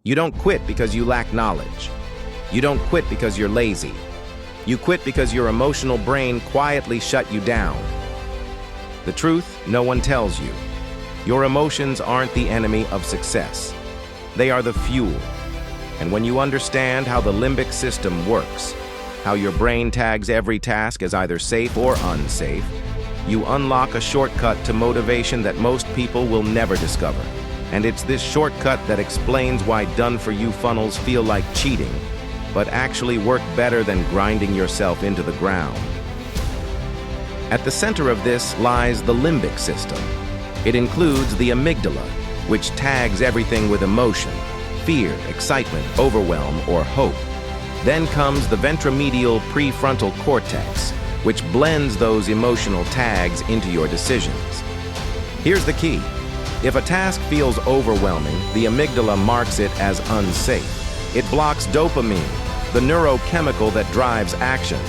You don't quit because you lack knowledge. You don't quit because you're lazy. You quit because your emotional brain quietly shut you down. The truth no one tells you. Your emotions aren't the enemy of success. They are the fuel. And when you understand how the limbic system works, how your brain tags every task as either safe or unsafe, you unlock a shortcut to motivation that most people will never discover. And it's this shortcut that explains why done-for-you funnels feel like cheating, but actually work better than grinding yourself into the ground. At the center of this lies the limbic system. It includes the amygdala, which tags everything with emotion, fear, excitement, overwhelm, or hope. Then comes the ventromedial prefrontal cortex, which blends those emotional tags into your decisions. Here's the key. If a task feels overwhelming, the amygdala marks it as unsafe. It blocks dopamine, the neurochemical that drives action.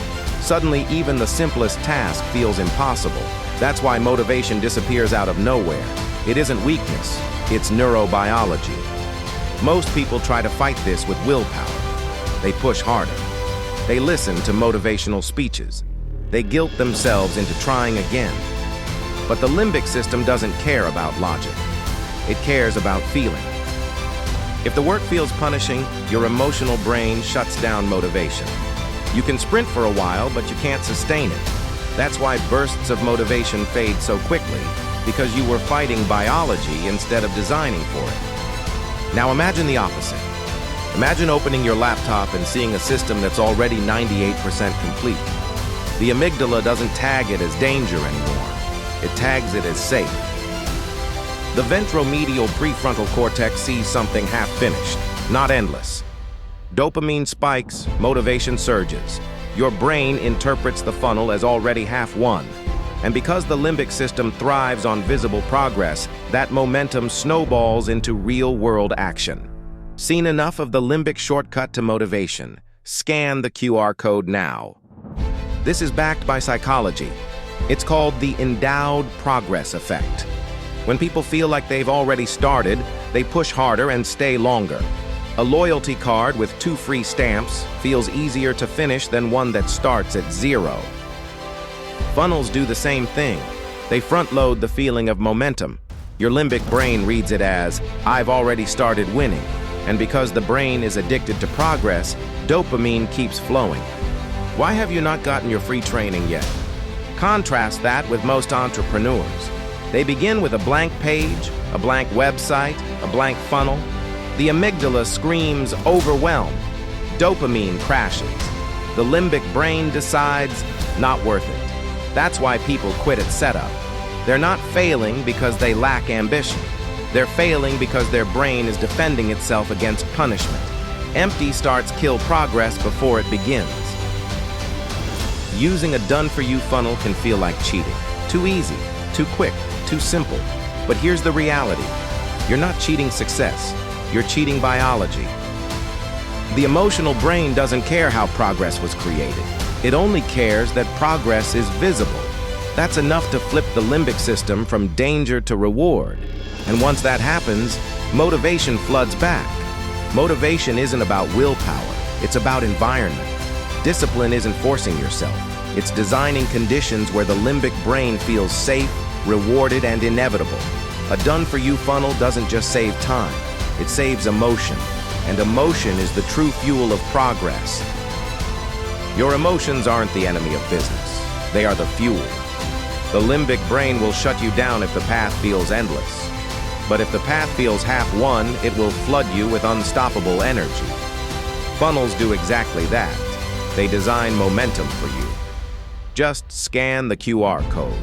Suddenly, even the simplest task feels impossible. That's why motivation disappears out of nowhere. It isn't weakness, it's neurobiology. Most people try to fight this with willpower. They push harder. They listen to motivational speeches. They guilt themselves into trying again. But the limbic system doesn't care about logic. It cares about feeling. If the work feels punishing, your emotional brain shuts down motivation. You can sprint for a while, but you can't sustain it. That's why bursts of motivation fade so quickly, because you were fighting biology instead of designing for it. Now imagine the opposite. Imagine opening your laptop and seeing a system that's already 98% complete. The amygdala doesn't tag it as danger anymore. It tags it as safe. The ventromedial prefrontal cortex sees something half-finished, not endless. Dopamine spikes, motivation surges. Your brain interprets the funnel as already half-won. And because the limbic system thrives on visible progress, that momentum snowballs into real-world action. Seen enough of the limbic shortcut to motivation? Scan the QR code now. This is backed by psychology. It's called the endowed progress effect. When people feel like they've already started, they push harder and stay longer. A loyalty card with 2 free stamps feels easier to finish than one that starts at 0. Funnels do the same thing. They front-load the feeling of momentum. Your limbic brain reads it as, I've already started winning. And because the brain is addicted to progress, dopamine keeps flowing. Why have you not gotten your free training yet? Contrast that with most entrepreneurs. They begin with a blank page, a blank website, a blank funnel. The amygdala screams overwhelm. Dopamine crashes. The limbic brain decides, not worth it. That's why people quit at setup. They're not failing because they lack ambition. They're failing because their brain is defending itself against punishment. Empty starts kill progress before it begins. Using a done-for-you funnel can feel like cheating. Too easy, too quick, too simple. But here's the reality. You're not cheating success. You're cheating biology. The emotional brain doesn't care how progress was created. It only cares that progress is visible. That's enough to flip the limbic system from danger to reward. And once that happens, motivation floods back. Motivation isn't about willpower. It's about environment. Discipline isn't forcing yourself. It's designing conditions where the limbic brain feels safe, rewarded, and inevitable. A done-for-you funnel doesn't just save time. It saves emotion. And emotion is the true fuel of progress. Your emotions aren't the enemy of business. They are the fuel. The limbic brain will shut you down if the path feels endless. But if the path feels half-won, it will flood you with unstoppable energy. Funnels do exactly that. They design momentum for you. Just scan the QR code.